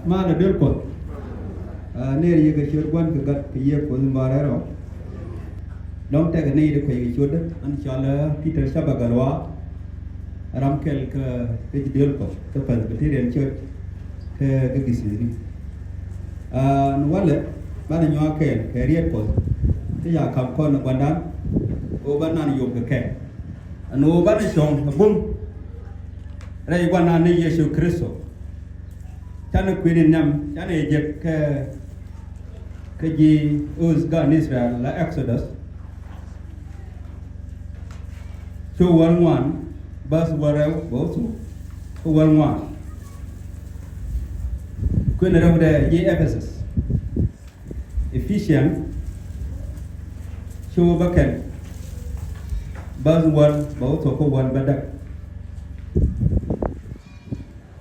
ma la del ko ne ye ga shir gwan ka gat ka ye ko mbara ro don ta ga ne de ko ye shod an shala Peter Chabak Gatluak ram kel ka del ko ka Presbyterian Church ka ga gisiri wala bana nyo ke riet ko ti ya kam ko na gwandan o bana ni yo ka ke anu bana shong bum rai gwana ni Yesu Kristo chana kwini nyam chana ejek ke ji uz gan Israel la Exodus so 1:1 verse whatever bosu 1:1 kwini rawu de ye Ephesus Ephesians so baken verse 1 bosu ko 1 badak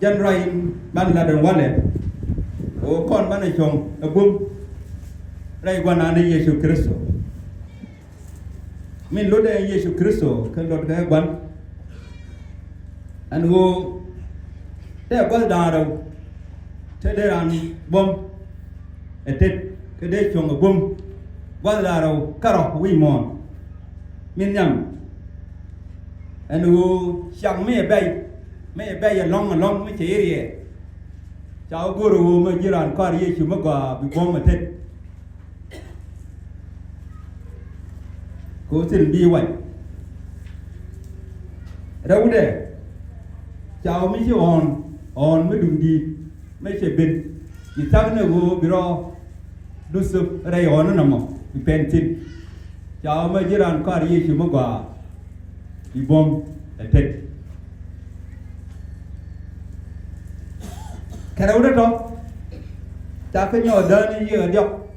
dân rai ban là đường quan lệ o con ban này chồng bum rai quan anh Yesu Kristo mình lúc đây Yesu Kristo cái luật cái quan anh go để có đà đâu thế để anh bom tết cái để chồng bum có đà đâu caro quy mòn mình nhầm anh go chẳng mấy bay me be ya long me cheri chao guru me jiran kar Yesu ma ga bi bom tet ko sin bi wai rawde chao mi chi on me dum di me che ben ni tag ne go bi ro du su re on na mo bi pentin chao me jiran kar Yesu ma ga bi bom tet cái đâu đó đó ta phải nhờ đơn như ở đâu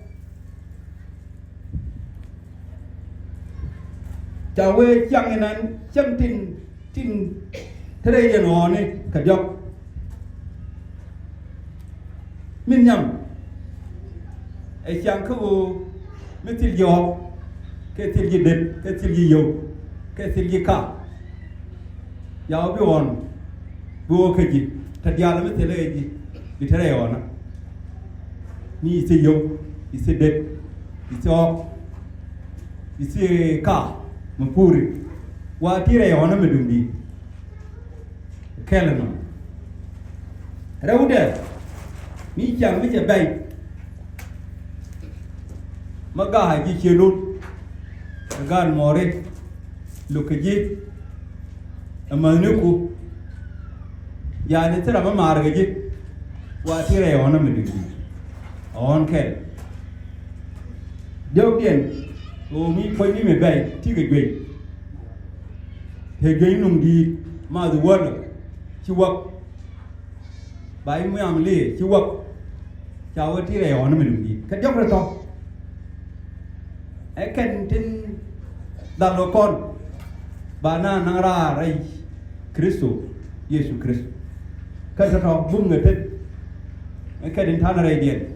chào quê chẳng nhưนั้นchẳng tin thế đây là nó này cả dọc mình nhầm ấy chẳng có mấy thứ gì cái thứ gì đẹp cái thứ gì yêu cái thứ gì cả giáo bị ổn vô cái gì thật ra là mấy thứ này gì bị thế này ổn á, mi sẽ dùng, mi sẽ đẹp, mi sẽ học, mi sẽ cả, mà phù đi, qua thế này ổn á mình đừng đi, cái là nó, đâu đấy, mi chẳng mi sẽ bay, mà cả hai cái chuyện luôn, gan mỏi, lúc cái gì, mà nếu cô, ya nên thế là mà mar cái gì wa tire ona mi digi on kel deu den o mi ko ni me bay ti ge gwe he ge num di ma du wona ci wak bay mu am li ci wak chaw tire ona mi digi ka jok ra to e ken tin da lo kon bana nang rai Kristo Yesu Kristo ka to bum nge tet cái đến thang này điện,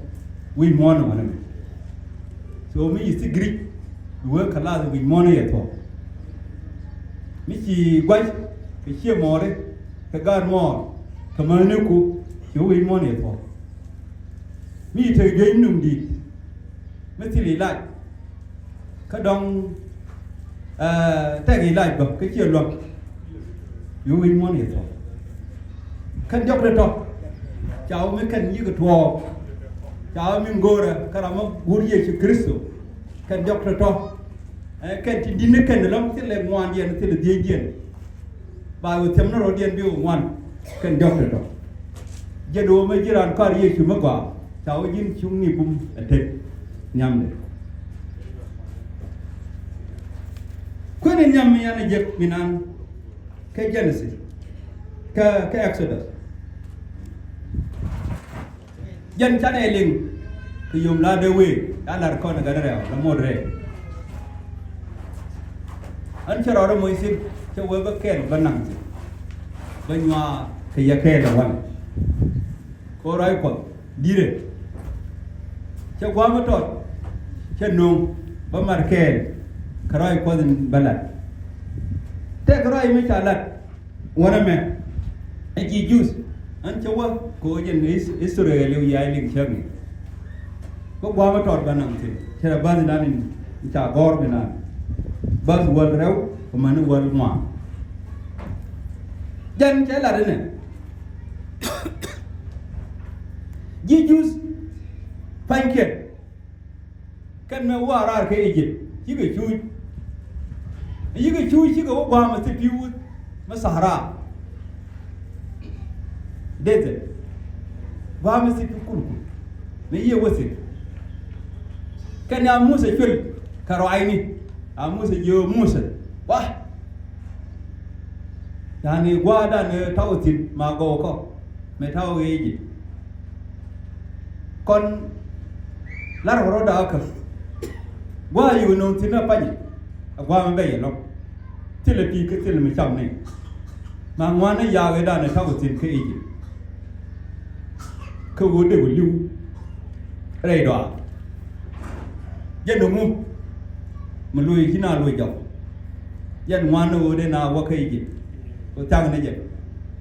we muốn mà này, so mình chỉ Greek, vừa khá là we muốn này thôi, mình chỉ quay cái chia mỏ đấy, cái gan mỏ, cái mà nếu cô, chỉ we muốn này thôi, mình thấy game nung đi, mình chỉ lấy lại, cái đông, tay lấy lại bằng cái chia luật, we muốn này thôi, cái dọc đấy thôi. Chào mấy cần như cái thua, chào mình gọi là cái nào mà guri Yesu Kristo, cần dọc ra to, cần chỉ đi nơi cần lắm thì là ngoan điền thì là điên điền, và ở thêm nó rồi điền biểu ngoan, cần dọc ra to, giờ đồ mấy cái đàn cái Yesu mà qua, chào nhìn chúng ni bum thế, nhầm đấy, quên đi nhầm mình anh dẹp mình ăn, cái Genesis, cái Exodus. Dân cha này linh thì dùng la đê quê đã là con cái đó là một rễ anh cho đó mới xin cho với bất kể vẫn nặng gì bên ngoài thì giờ kể là hoàn cô nói quẩn đi đấy cho quá mất rồi chân nung bấm mặt kể cái nói qua đến bên lại thế cái nói mới trả lại wanna mẹ anh chỉ juice anh cháu á cô dân Israel lưu dài linh chân có qua mà trọt ban năng thì thế là ban đàn in trả gor bên nào ban quần rau mà nó quần ngoa dân trái là đây này Jesus phanh kiệt kan me wa ra ke Egypt chỉ cái chui chỉ có qua mà thì piu mà Sahara desert wa mà thì kun me ye wasi kan ya Musa chul karo aini a Musa yo Musa wa yani gwa da ne tawtin ma go ko me taw Egypt kon lar horo da ka gwa yu no tina pani gwa ma be lo tile pi ke tile me cham ne ma ngwa na ya ga da ne taw tin ke Egypt ko go de lu re do dân đồng ngu mà lùi khi nào lùi chồng dân ngoan đâu đây nào qua cây gì có chăng này vậy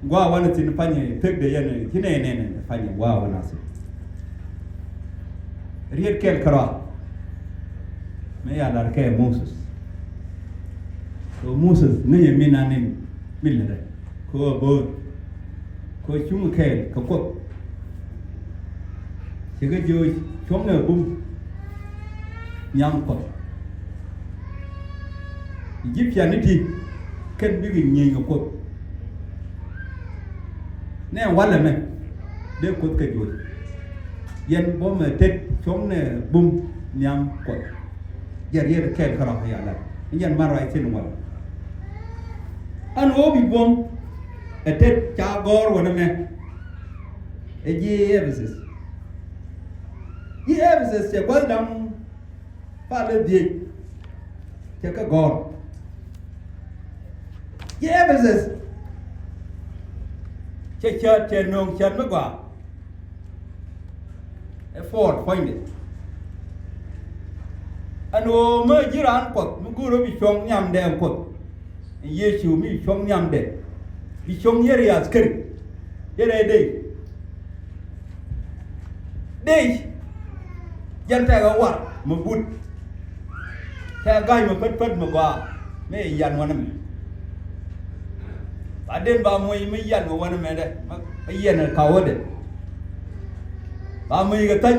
quaวันนั้นphải nhảy thức để dân này thế này phải nhảy quaวันนั้นriết kêu karo mấy nhà là kêu Moses rồi Moses này mình anh em mình là đấy có bơ có chúng kêu có quốc chỉ cái chơi xuống ở bung nhang ko Egyptianity ken bi ngi ko ne wala me de ko ke do yen bo me tet chom ne bum nyam ko yer ken kara ya la yen man right in wala an obi bom tet cha gor wala me Ephesians se ko dam pa le die ke ka gor Ephesus che nong chen ma gwa e fort find it ano ma jiran ko mu guro bi chong nyam de ko Yesu mi chong nyam de bi chong yeri askari yere de yan ta ga war mu bút theo gai mà phất mà qua mấy dàn qua năm bà đến bà mui mấy dàn qua năm đây mấy dàn là cầu đấy bà mui cái tên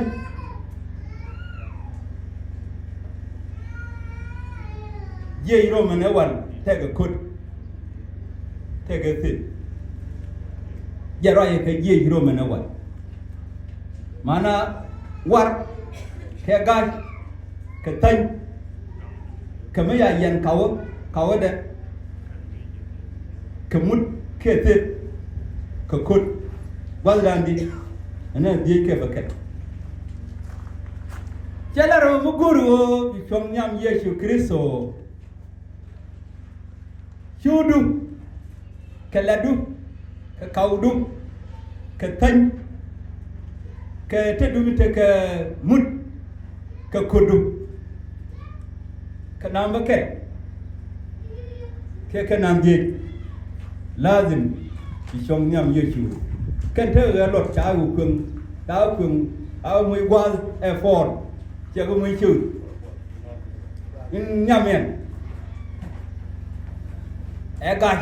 dây rồi mà nếu quan theo cái cốt theo cái thịt giờ rồi cái dây rồi mà nếu quan mà nó war theo gai cái tên kama ya yan kawo da kamut kete ka kut waldandi ana die ke bakat jalaro muguru bi chong nyam Yesu Kristo chudu kaladu ka kaudu ka tan ka tedu te ka mut ka kudu kanam bakat ke kanam je lazim bi chong nyam Yesu kan thơ ga lot cha gu kung da kung au mui wa effort che gu mui chu nyam men e gai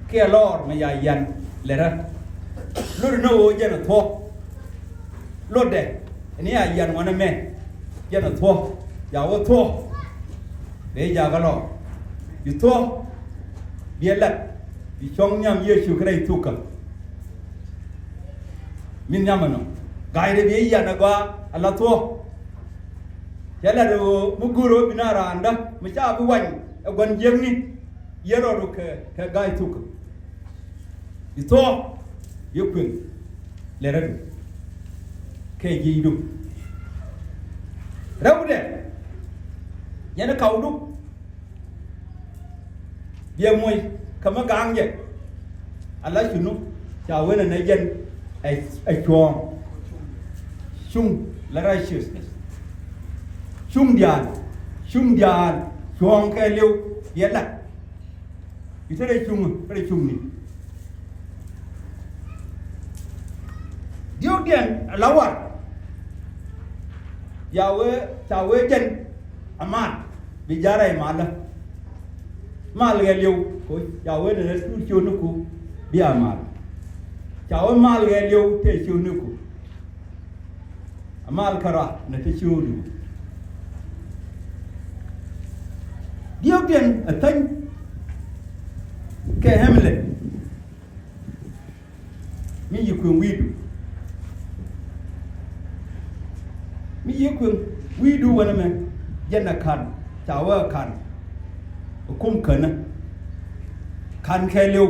ke lor ma ya yan le ra lu no je na tho lot de ni ya yan wa na men je na tho ya wo tho để giờ cái lo, bị thua, bị lật, bị chong nhầm Yesu cái này thua cả, mình nhầm mà nó, cái đấy bị giờ nó qua, Allah thua, thế là đồ một guru bị nara anda, mà cha bị quanh giang ní, giờ rồi cái gai thua cả, bị thua, yêu quyền, lẽ ra cái gì đúng, đâu đấy. Nhà nó cầu đúc giờ mùi kama gang vậy Allah chunu chào với này dân ai chuông sung là righteousness sung dian chuông cái liu yết lại như thế đây chung này dian lawar chawe jen aman bijara mala mal ga liu ko chawe ne su chunuku bi amal chawe mal ga liu te chunuku amal kara na te chunu diogden atan ke hemle mi yikun widu wana me janna kan chawa kan kum kana kan ke liu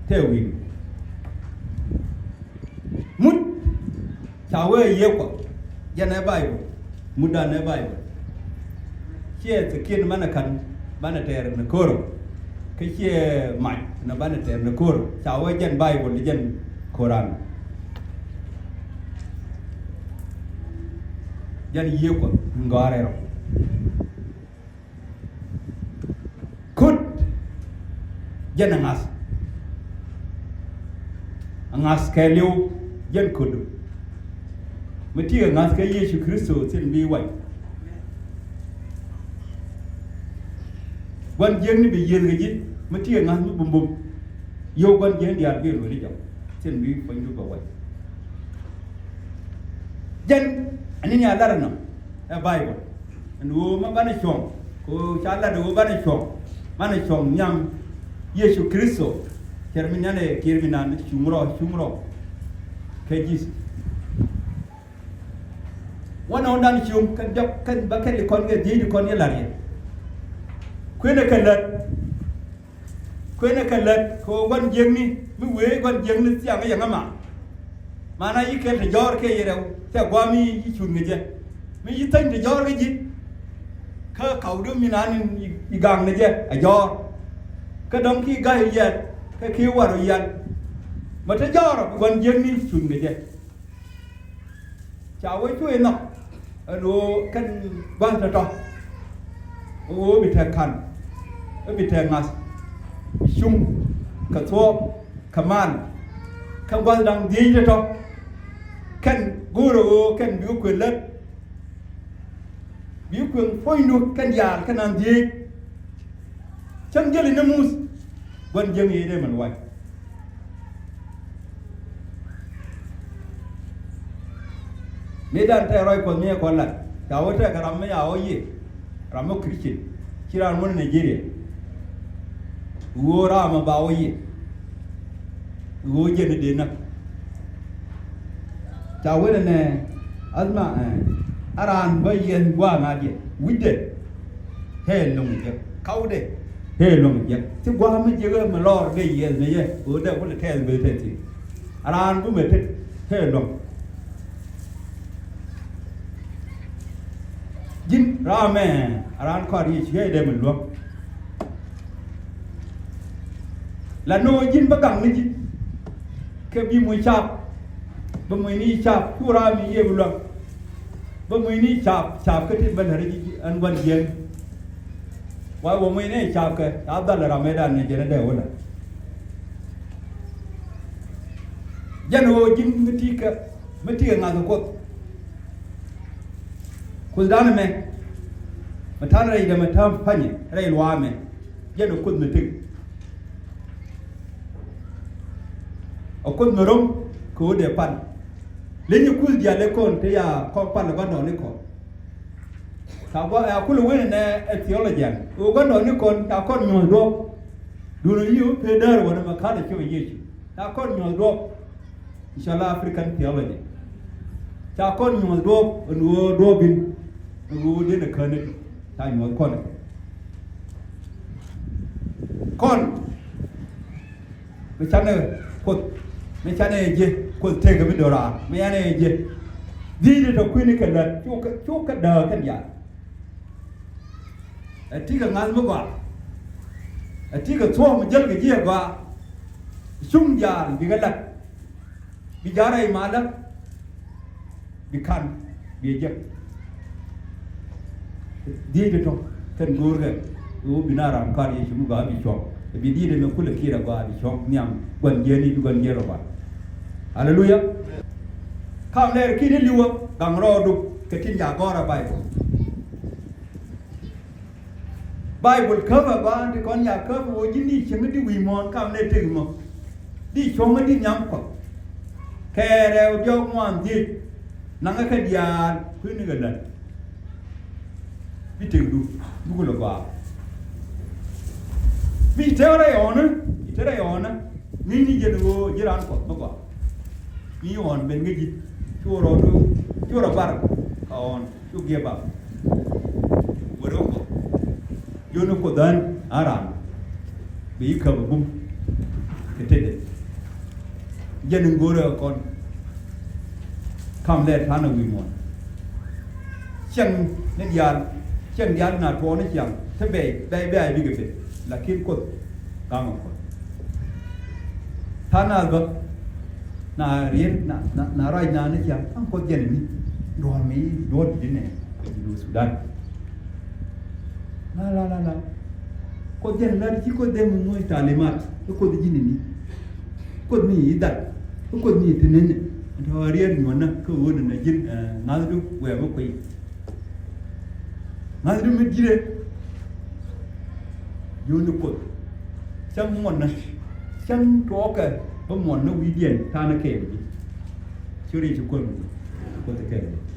te widu mut chawa yekwa janna bible mudane bible chia kin mana kan mana ter na koro ke chia mai na bana ter na koro chawa jan bible jan koran jan yekwa ngare ro kut jan angas ke liu jan kudu meti angas ke Yesu Kristo sin bi wai quan giếng ni bị giếng cái gì mà tiếc ngang nó bùm bùm yêu quan giếng đi ăn cái rồi đi chồng trên bí phanh du vào vậy dân anh nhà là nó Bible anh uống mà bán chồng cô cha là đồ bán chồng nhang Yesu Kristo kerminane chumro cái gì wana ondan chum kan jok kan bakel kon ge di kon ye lari kwena kalat ko wan jengni mi we wan jengni tianga yanga ma mana yikel te jor ke yere te gwami yi chun ngeje mi yitan te jor ge ji ka kaudu mi nan i gang ne je a jor ka dom ki ga yet ka ki waru yan ma te jor wan jengni chun ngeje chào với chú nó đồ căn quan trọng ô bị thẹn khăn bị thẹn ngас sung cả thua kaman không quan trọng gì cho cho căn guru căn biểu quyền lớn biểu quyền phơi nuốt căn già căn làm gì chẳng giờ là nó mus quan dân gì đây mình quay medan te roy ko me ko la ta wota karam me ya oyi ramo christian kira mon Nigeria wo rama ba oyi wo jene de nak ta wona ne azma aran ba yen gwa nga de widde he lung je kaude he lung je ti gwa me je ma lor ge yen ne ye wo de ko le te be te ti aran bu me te he lung jin rame aran ko ri che de mun lo la no jin bagang ni jin ke bi mu chap ba mu ni chap ku ra mi ye lo ba mu ni chap ke tin ban hari an wan yen wa wo mu ni chap ke abdal ramadan ne jere de wala jano jin meti ka meti nga ko kuldana me matana ida matam panye rai luame yano kud metik okud merom ko de pan lenyu kul dia le kon te ya ko pan ga no ni ko sawa ya kul wen ne theology o ga no ni kon ta kon nyo do du no yu pedar wona makana ke yesu ta kon nyo do inshallah african theology ta kon nyo do no do bin ngô đến là khơi đấy thay nói con này con mấy cha này con mấy cha này gì con thấy cái video ra mấy anh này gì đi để được quên cái lần chú cái đờ cái gì tí cái ngắn mới qua tí cái xóa mình dân cái gì qua sung già bị cái lật bị giá này mà đó bị khăn bị giật di de to kan gorga o binara am kar yesu ga bi chok bi di de me kula kira ga bi chok nyam gon jeni du gon jero ba hallelujah ข้ามเลยคิดให้ลิวกังรอดูกระทินยากรอะไรBible cover ba de kon ya cover wo jini chenge di wi mon kam ne te mo di chonga di nyam ko kere o jo ngwan di nanga ka dia ku ni ga dan bi te du ko lo ba bi te ora yona ni je do jiran ko ba ni on ben ngi chu ro bar ka on chu ge ba wo ro ko Yono ko dan aram bi ka bum ketede jenu gore kon kam le thana wi mon chang ne yan na to ne chang te be bi ge la kin ko kam ko thana ga na rien na rai na ne chang am ko jen ni do mi do di ne du Sudan la ko den la ci ko dem moy talimat ko di jini ni ko ni idat ko ni tinene do rier nyona ko wona na jin ngadu we ba ko ngadu mi jire yonu ko chang mon na chang to ka ba mon na wi dien ta na ke bi churi ci ko te ke